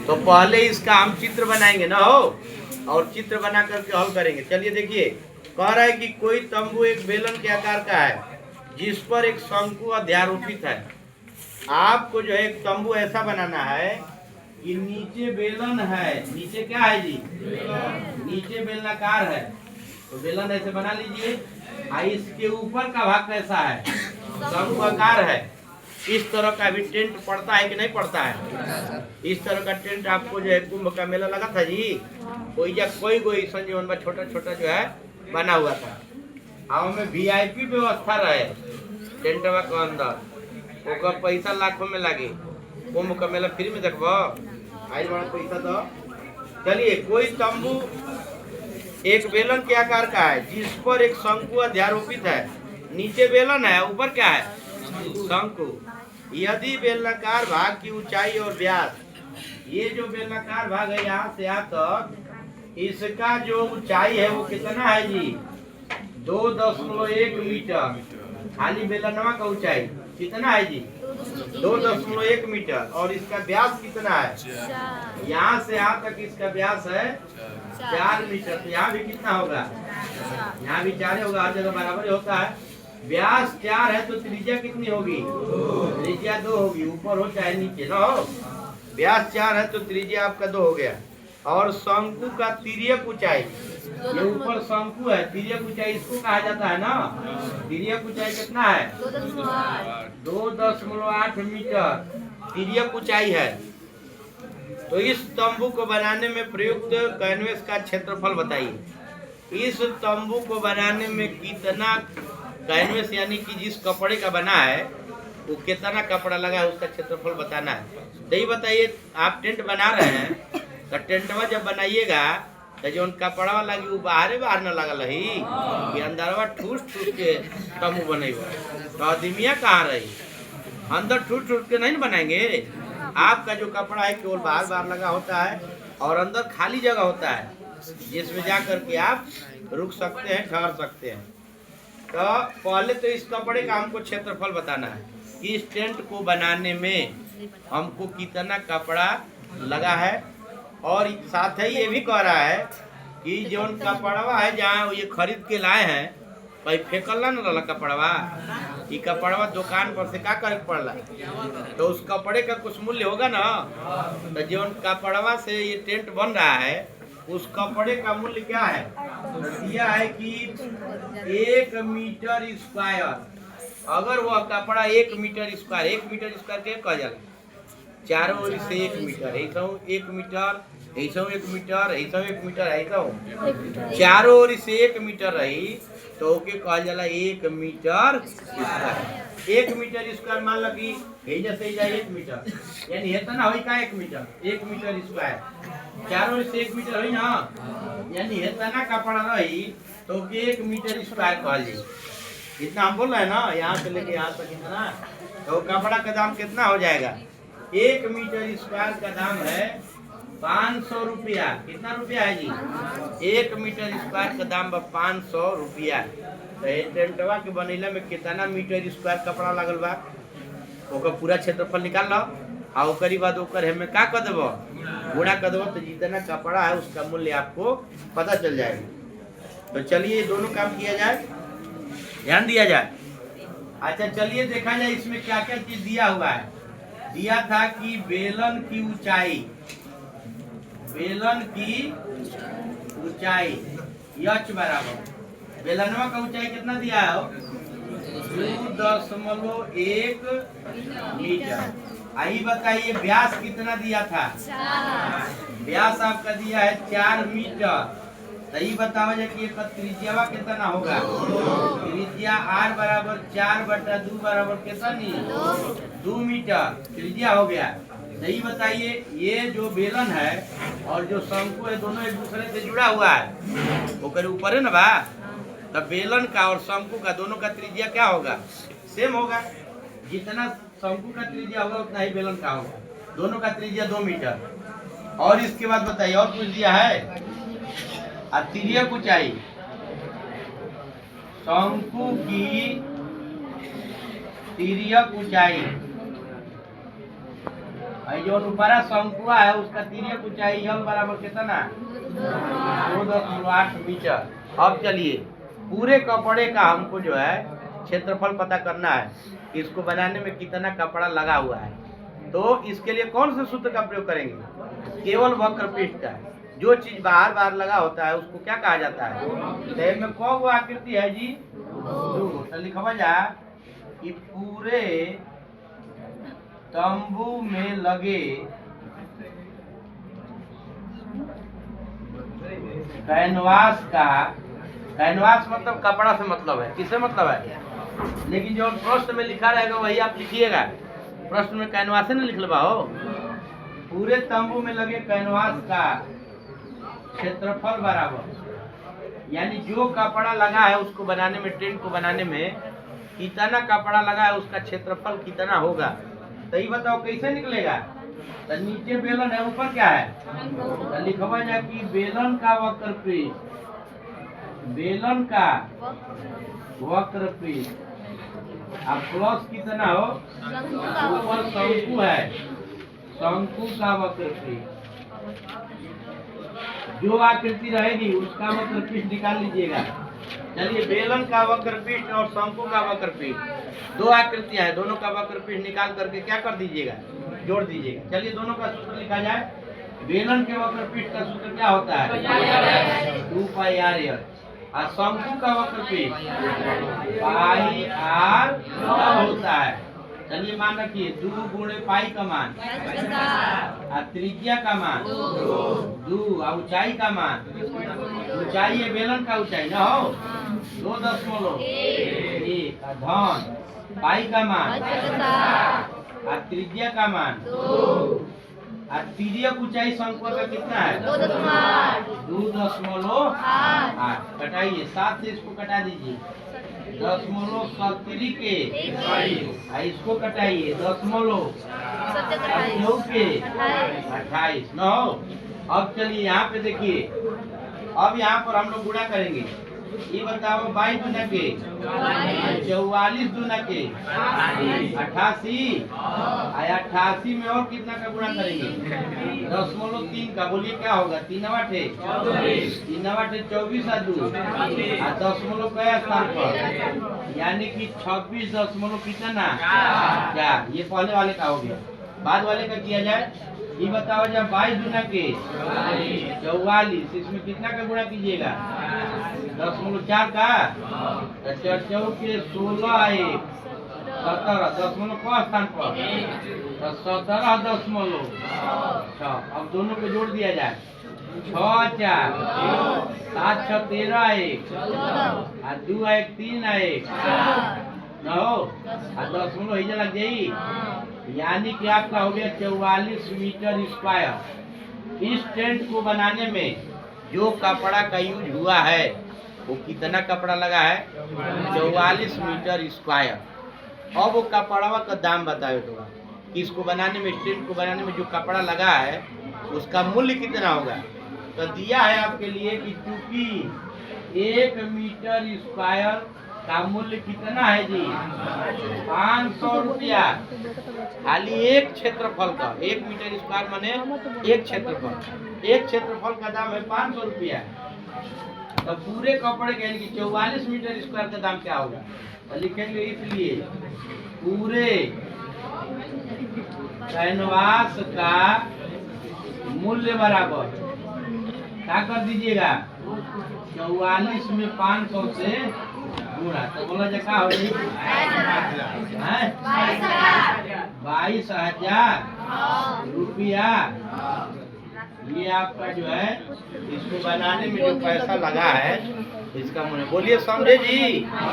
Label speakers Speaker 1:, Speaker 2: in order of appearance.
Speaker 1: तो पहले इसका हम चित्र बनाएंगे ना हो, और चित्र बना करके हल करेंगे। चलिए देखिए, कह रहा है कि कोई तंबू एक बेलन के आकार का है जिस पर एक शंकु अध्यारोपित है। आपको जो है एक तंबू ऐसा बनाना है कि नीचे बेलन है, नीचे क्या है जी, नीचे बेलनाकार है, तो बेलन ऐसे बना लीजिए। इसके ऊपर का भाग कैसा है, शंकुआकार है। इस तरह का भी टेंट पड़ता है कि नहीं पड़ता है? इस तरह का टेंट आपको जो है कुंभ का मेला लगा था जी, कोई संजीवन में छोटा छोटा जो है बना हुआ था। और में VIP व्यवस्था रहे टेंटवा के अंदर, ओकर पैसा लाखों में लगे। कुंभ का मेला फ्री में देखबो, आई बड़ा पैसा दो। चलिए, कोई तंबू एक बेलन के आकार का है जिस पर एक शंकु अध्यारोपित है। नीचे बेलन है, ऊपर क्या है, शंकु। यदि बेलनाकार भाग की ऊंचाई और व्यास, ये जो बेलनाकार भाग है यहाँ से यहाँ तक, इसका जो ऊंचाई है वो कितना है जी, 2.1 मीटर। खाली बेलनवा का ऊंचाई कितना है जी, 2.1 मीटर। और इसका व्यास कितना है, यहाँ से यहाँ तक इसका व्यास है 4 मीटर। तो यहाँ भी कितना होगा, यहाँ भी 4 होगा, हर जगह बराबर होता है। व्यास 4 है तो त्रिज्या कितनी होगी, त्रिज्या 2 होगी, ऊपर हो चाहे नीचे ना हो। व्यास 4 है तो त्रिज्या आपका 2 हो गया। और शंकु का तिर्यक ऊंचाई, ये ऊपर शंकु है, तिर्यक ऊंचाई इसको कहा जाता है ना। तिर्यक ऊंचाई कितना है, 2.8 मीटर तिर्यक ऊंचाई है। तो इस तंबू को बनाने में प्रयुक्त कैनवस का क्षेत्रफल बताइए। इस तंबू को बनाने में कितना कैनवस यानी कि जिस कपड़े का बना है वो कितना कपड़ा लगा है उसका क्षेत्रफल बताना है। तो ये बताइए, आप टेंट बना रहे हैं तो टेंटवा जब बनाइएगा तो जो कपड़ा लगी वो बाहर न लगल रही कि अंदरवा ठूस के तंबू बनेगा, तो आदमिया कहाँ रही, अंदर ठूस के नहीं बनाएंगे। आपका जो कपड़ा है केवल बाहर लगा होता है और अंदर खाली जगह होता है जिसमें जा करके आप रुक सकते हैं, ठहर सकते हैं। तो पहले तो इस कपड़े का हमको क्षेत्रफल बताना है कि इस टेंट को बनाने में हमको कितना कपड़ा लगा है। और साथ ही ये भी कह रहा है कि जो कपड़वा है जहाँ ये खरीद के लाए हैं, भाई फेंकल न रहा कपड़वा, ये कपड़वा दुकान पर से का करे पड़ला, तो उस कपड़े का कुछ मूल्य होगा ना। तो जो कपड़वा से ये टेंट बन रहा है उस कपड़े का मूल्य क्या है, दिया है कि 1 मीटर स्क्वायर। अगर वह कपड़ा 1 मीटर स्क्वायर, 1 मीटर स्क्वायर के कह जाला, चारों ओर से 1 मीटर, ऐसा 1 मीटर, ऐसा 1 मीटर, ऐसा 1 मीटर, ऐसा चारों ओर से 1 मीटर रही तो ओके कहा जाला 1 मीटर स्क्वायर। 1 मीटर स्क्वायर मान लो कि जैसे 1 मीटर, यानी इतना होई का 1 मीटर, 1 मीटर स्क्वायर, चारों ओर से 1 मीटर होई ना, यानी इतना कपड़ा रही तो 1 मीटर स्क्वायर कहा जाए। इतना हम बोल रहे हैं ना, यहाँ से लेके यहाँ तक इतना, तो कपड़ा का दाम कितना हो जाएगा, 1 मीटर स्क्वायर का दाम है 500 रुपया। कितना रुपया है जी, 1 मीटर स्क्वायर का दाम 500 रुपया। तो ये टेंटवा के बनेला में कितना मीटर स्क्वायर कपड़ा लगल बा, ओकर पूरा क्षेत्रफल निकाल लो, और ओकरी बाद ओकर हमें का कर देबो, गुणा कर देबो, तो जितना कपड़ा है उसका मूल्य आपको पता चल जाएगा। तो चलिए दोनों काम किया जाए, ध्यान दिया जाए। अच्छा चलिए देखा जाए इसमें क्या क्या चीज दिया हुआ है। दिया था कि बेलन की ऊंचाई, बेलन की ऊंचाई h बराबर, बेलनवा का ऊंचाई कितना दिया है, 2.1 मीटर। आई बताइए व्यास कितना दिया था, व्यास आपका दिया है 4 मीटर। सही बताओ कि त्रिज्या कितना होगा, त्रिज्या r बराबर 4/2 बराबर कितना, 2 मीटर त्रिज्या हो गया। सही बताइए, ये जो बेलन है और जो शंकु है दोनों एक दूसरे से जुड़ा हुआ है, वो करे ऊपर है ना बा, तो बेलन का और शंकु का दोनों का त्रिज्या क्या होगा, सेम होगा। जितना शंकु का त्रिज्या होगा उतना ही बेलन का होगा, दोनों का त्रिज्या 2 मीटर। और इसके बाद बताइए और कुछ दिया है, तिर्यक ऊंचाई, शंकु की तिर्यक ऊंचाई जो ऊपरा शंकुआ है उसका तिर्यक ऊंचाई यल बराबर कितना 2.8 मीटर। अब चलिए पूरे कपड़े का हमको जो है क्षेत्रफल पता करना है, इसको बनाने में कितना कपड़ा लगा हुआ है। तो इसके लिए कौन से सूत्र का प्रयोग करेंगे? केवल वक्र पृष्ठ का। जो चीज बाहर बाहर लगा होता है उसको क्या कहा जाता है? तो में कौ गो आकृति है जी? 2 गो। तो लिखवा जा कि पूरे तंबू में लगे कैनवास का, कैनवास मतलब कपड़ा से मतलब है, किससे मतलब है? लेकिन जो प्रश्न में लिखा रहेगा वही आप लिखिएगा। प्रश्न में कैनवास न लिख लबा हो। पूरे तंबू में लगे कैनवास का क्षेत्रफल बराबर, यानी जो कपड़ा लगा है उसको बनाने में, टेंट को बनाने में कितना कपड़ा लगा है उसका क्षेत्रफल कितना होगा। तो ये बताओ कैसे निकलेगा? तो नीचे बेलन है, ऊपर क्या है? तो लिखवा जा कि बेलन का वक्र पृष्ठ, बेलन का वक्र पृष्ठ अब प्लस कितना हो, ऊपर शंकु है, शंकु का वक्र पृष्ठ। जो आकृति रहेगी उसका वक्र पृष्ठ निकाल लीजिएगा। चलिए बेलन का वक्र पृष्ठ और शंकु का वक्र पृष्ठ, दो आकृतियां हैं, दोनों का वक्र पृष्ठ निकाल करके क्या कर दीजिएगा? जोड़ दीजिएगा। चलिए दोनों का सूत्र लिखा जाए। बेलन के वक्र पृष्ठ का सूत्र क्या होता है? 2πr। और शंकु का वक्र पृष्ठ πr होता है। चलिए मान रखिए 2 गुणे पाई का मान, और त्रिज्या का मान 2, और ऊंचाई का मान, ऊंचाई है बेलन का ऊंचाई ना हो 2.1, धन पाई का मान, और त्रिज्या का मान 2, और तिर्यक ऊंचाई शंकु का कितना है? 2.8। कटाइए 7 से इसको कटा दीजिए, 0.70 के, इसको कटाइए 0.27 के 28 न हो। अब चलिए यहाँ पे देखिए, अब यहाँ पर हम लोग गुणा करेंगे। ये बताओ 22 दूना के 44 दूना के 88, 88 में और कितना का गुणा करेंगे? 0.3 का। बोलिए क्या होगा? 3 8 24 और 2 और 10 कया स्थान पर, यानी कि 26 दशमलव कितना 4। ये पहले वाले का हो गया। बाद वाले का किया जाए। ये बताओ जब 22 दूना के 44, इसमें कितना का गुणा कीजिएगा? 0.4 का, 4 के 16 आए 17 दशमलव को स्थान पर, 17.6। अब दोनों को जोड़ दिया जाए। 6 4 7 6 13 1 और 2 1 3 1 न हो, और दशमलव ही लग जाई, यानी कि आपका हो गया 44 मीटर स्क्वायर। इस टेंट को बनाने में जो कपड़ा का यूज हुआ है वो कितना कपड़ा लगा है? 44 मीटर स्क्वायर। अब वो कपड़ा का दाम बताए तो कि इसको बनाने में, टेंट को बनाने में जो कपड़ा लगा है उसका मूल्य कितना होगा। तो दिया है आपके लिए कि चूंकि 1 मीटर स्क्वायर का मूल्य कितना है जी? 500 रुपया। खाली एक क्षेत्रफल का, 1 मीटर स्क्वायर माने एक क्षेत्रफल, एक क्षेत्रफल का दाम है 500 रुपया। तो पूरे कपड़े के यानी कि 44 मीटर स्क्वायर का दाम क्या होगा? तो लिखेंगे इसलिए पूरे कैनवास का मूल्य बराबर क्या कर दीजिएगा? 44 में 500 से गुणा। तो बोला जा क्या हो गई? 22,000 रुपया। ये आपका जो है इसको बनाने में जो पैसा लगा है इसका मूल्य। बोलिए समझे जी?